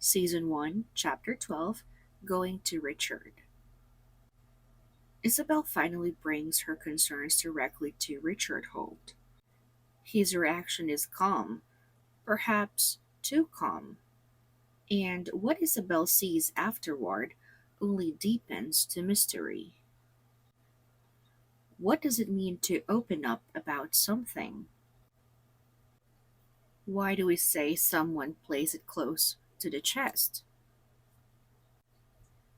Season 1, Chapter 12, Going to Richard. Isabel finally brings her concerns directly to Richard Holt. His reaction is calm, perhaps too calm, and what Isabel sees afterward only deepens the mystery. What does it mean to open up about something? Why do we say someone plays it close to the chest?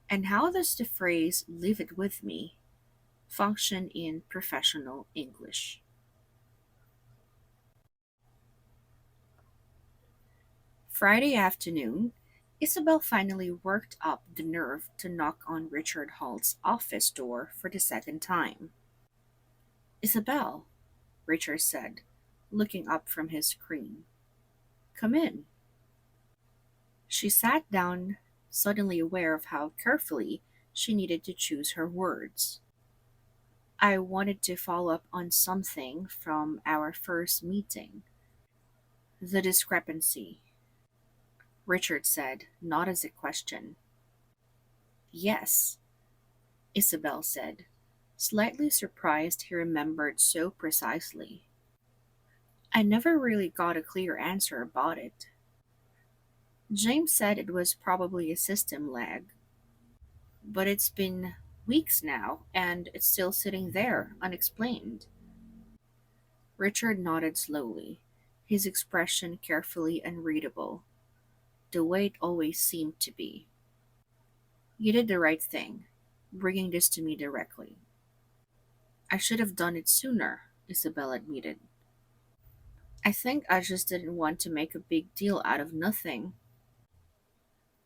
And how does the phrase leave it with me function in professional English? Friday afternoon, Isabel finally worked up the nerve to knock on Richard Holt's office door for the second time. Isabel, Richard said, looking up from his screen. Come in. She sat down, suddenly aware of how carefully she needed to choose her words. I wanted to follow up on something from our first meeting. The discrepancy, Richard said, not as a question. Yes, Isabel said, slightly surprised he remembered so precisely. I never really got a clear answer about it. James said it was probably a system lag, but it's been weeks now and it's still sitting there, unexplained. Richard nodded slowly, his expression carefully unreadable, the way it always seemed to be. You did the right thing, bringing this to me directly. I should have done it sooner, Isabel admitted. I think I just didn't want to make a big deal out of nothing.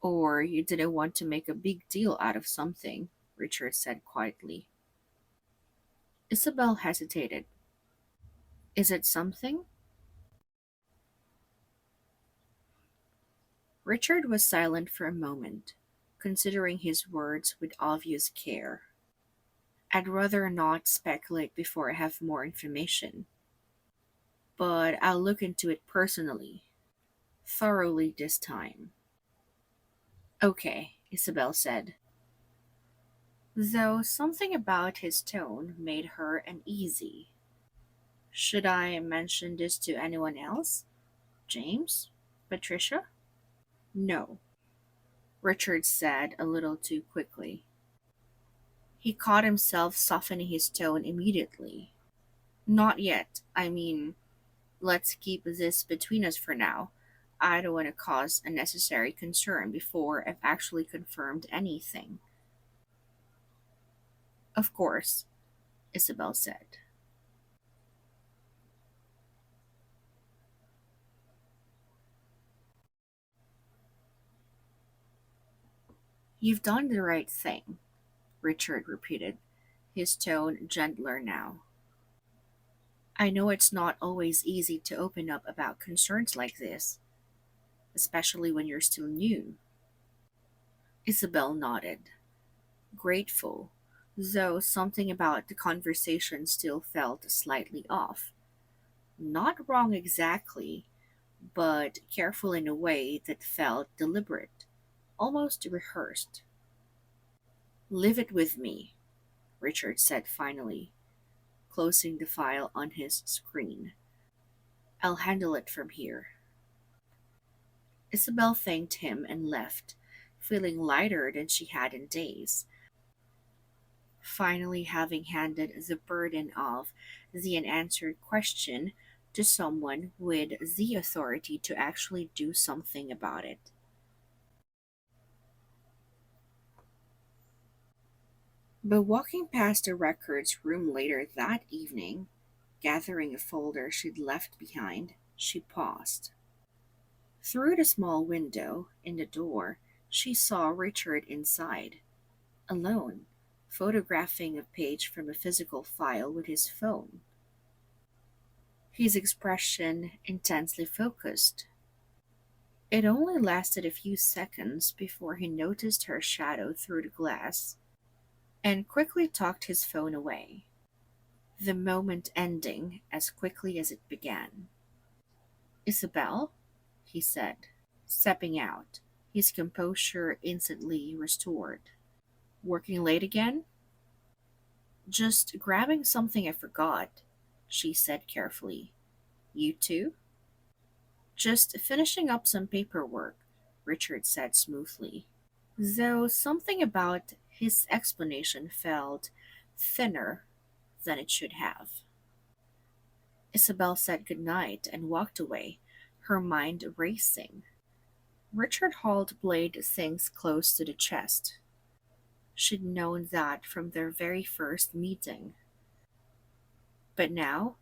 Or you didn't want to make a big deal out of something, Richard said quietly. Isabel hesitated. Is it something? Richard was silent for a moment, considering his words with obvious care. I'd rather not speculate before I have more information, but I'll look into it personally, thoroughly this time. Okay, Isabel said, though something about his tone made her uneasy. Should I mention this to anyone else? James? Patricia? No, Richard said a little too quickly. He caught himself softening his tone immediately. Not yet. I mean, let's keep this between us for now. I don't want to cause unnecessary concern before I've actually confirmed anything. Of course, Isabel said. You've done the right thing, Richard repeated, his tone gentler now. I know it's not always easy to open up about concerns like this, especially when you're still new. Isabel nodded, grateful, though something about the conversation still felt slightly off. Not wrong exactly, but careful in a way that felt deliberate, almost rehearsed. Leave it with me, Richard said finally, closing the file on his screen. I'll handle it from here. Isabel thanked him and left, feeling lighter than she had in days, finally having handed the burden of the unanswered question to someone with the authority to actually do something about it. But walking past the records room later that evening, gathering a folder she'd left behind, she paused. Through the small window in the door, she saw Richard inside, alone, photographing a page from a physical file with his phone. His expression intensely focused. It only lasted a few seconds before he noticed her shadow through the glass and quickly tucked his phone away, the moment ending as quickly as it began. Isabel? He said, stepping out, his composure instantly restored. Working late again? Just grabbing something I forgot, she said carefully. You too? Just finishing up some paperwork, Richard said smoothly, though something about his explanation felt thinner than it should have. Isabel said goodnight and walked away, her mind racing. Richard Holt played things close to the chest. She'd known that from their very first meeting. But now,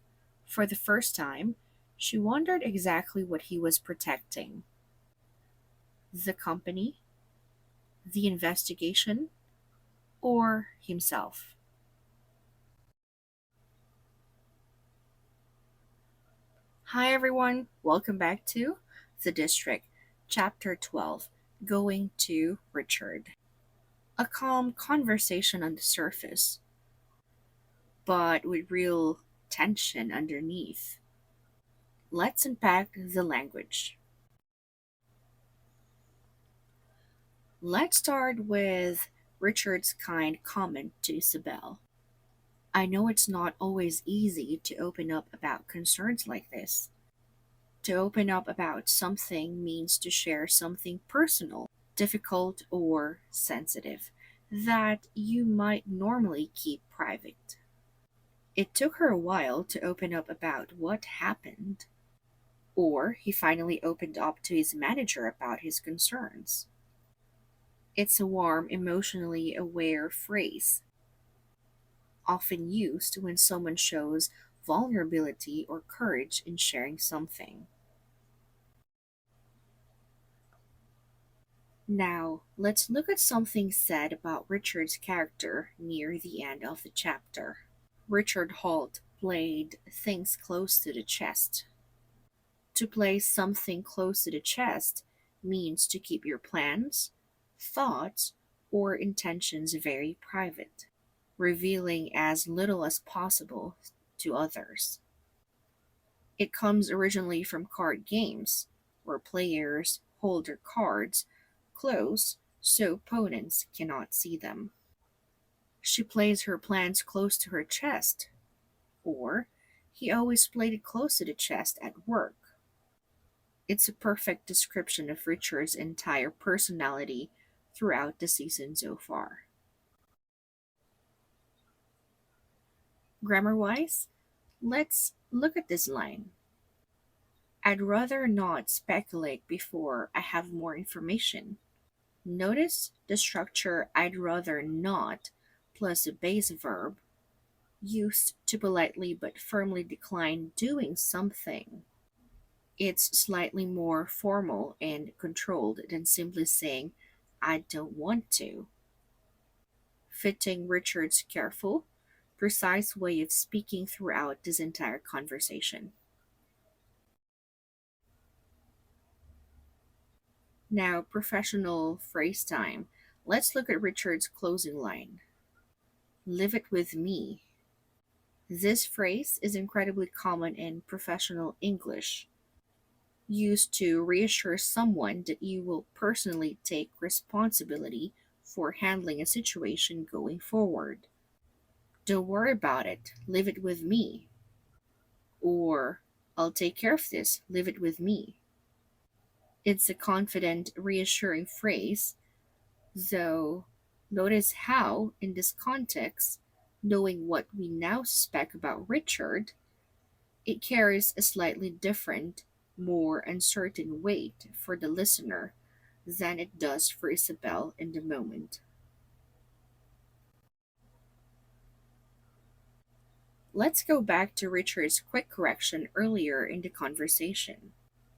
for the first time, she wondered exactly what he was protecting: the company, the investigation, or himself. Hi everyone, welcome back to The District, Chapter 12, Going to Richard. A calm conversation on the surface, but with real tension underneath. Let's unpack the language. Let's start with Richard's kind comment to Isabel. I know it's not always easy to open up about concerns like this. To open up about something means to share something personal, difficult, or sensitive that you might normally keep private. It took her a while to open up about what happened, or he finally opened up to his manager about his concerns. It's a warm, emotionally aware phrase, often used when someone shows vulnerability or courage in sharing something. Now, let's look at something said about Richard's character near the end of the chapter. Richard Holt played things close to the chest. To play something close to the chest means to keep your plans, thoughts, or intentions very private, revealing as little as possible to others. It comes originally from card games, where players hold their cards close so opponents cannot see them. She plays her plans close to her chest, or he always played it close to the chest at work. It's a perfect description of Richard's entire personality throughout the season so far. Grammar wise, let's look at this line. I'd rather not speculate before I have more information. Notice the structure I'd rather not plus a base verb used to politely but firmly decline doing something. It's slightly more formal and controlled than simply saying, I don't want to, fitting Richard's careful, precise way of speaking throughout this entire conversation. Now, professional phrase time. Let's look at Richard's closing line. Live it with me. This phrase is incredibly common in professional English, used to reassure someone that you will personally take responsibility for handling a situation going forward. Don't worry about it, leave it with me. Or, I'll take care of this, leave it with me. It's a confident, reassuring phrase, though notice how, in this context, knowing what we now suspect about Richard, it carries a slightly different, more uncertain weight for the listener than it does for Isabel in the moment. Let's go back to Richard's quick correction earlier in the conversation.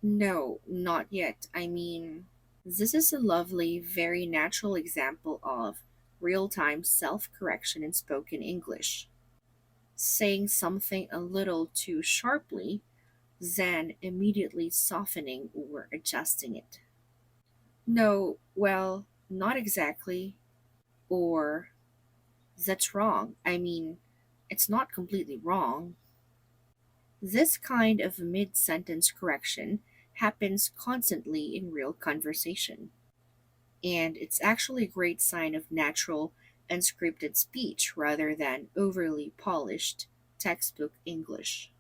No, not yet. I mean, this is a lovely, very natural example of real time self correction in spoken English. Saying something a little too sharply, then immediately softening or adjusting it. No, well, not exactly. Or, that's wrong. I mean, it's not completely wrong. This kind of mid sentence correction happens constantly in real conversation. and it's actually a great sign of natural, unscripted speech rather than overly polished textbook English.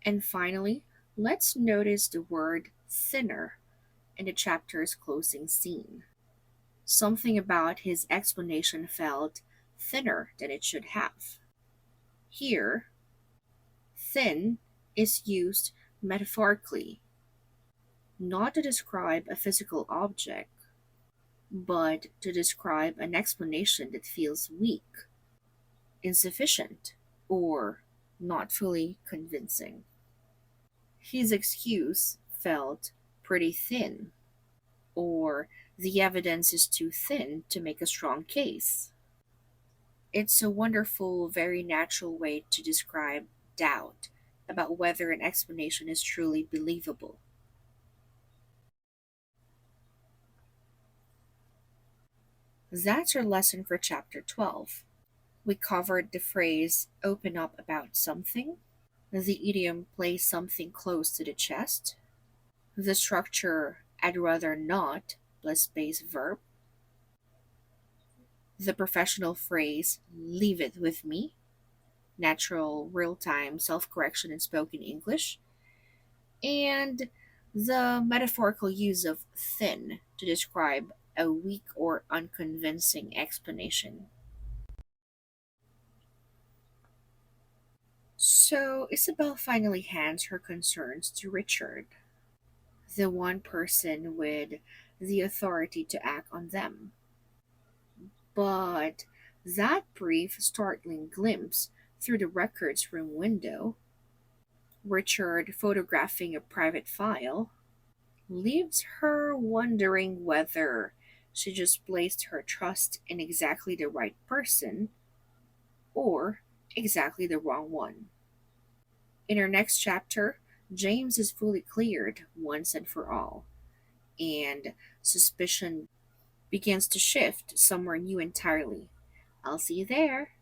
And finally, let's notice the word thinner in the chapter's closing scene. Something about his explanation felt thinner than it should have. Here, thin is used metaphorically, not to describe a physical object, but to describe an explanation that feels weak, insufficient, or not fully convincing. His excuse felt pretty thin, or the evidence is too thin to make a strong case. It's a wonderful, very natural way to describe doubt about whether an explanation is truly believable. That's our lesson for chapter 12. We covered the phrase open up about something, the idiom play something close to the chest, the structure I'd rather not plus base verb, the professional phrase leave it with me, natural real time self correction in spoken English, and the metaphorical use of thin to describe a weak or unconvincing explanation. So Isabel finally hands her concerns to Richard, the one person with the authority to act on them. But that brief, startling glimpse through the records room window, Richard photographing a private file, leaves her wondering whether she just placed her trust in exactly the right person or exactly the wrong one. In her next chapter, James is fully cleared once and for all, and suspicion begins to shift somewhere new entirely. I'll see you there.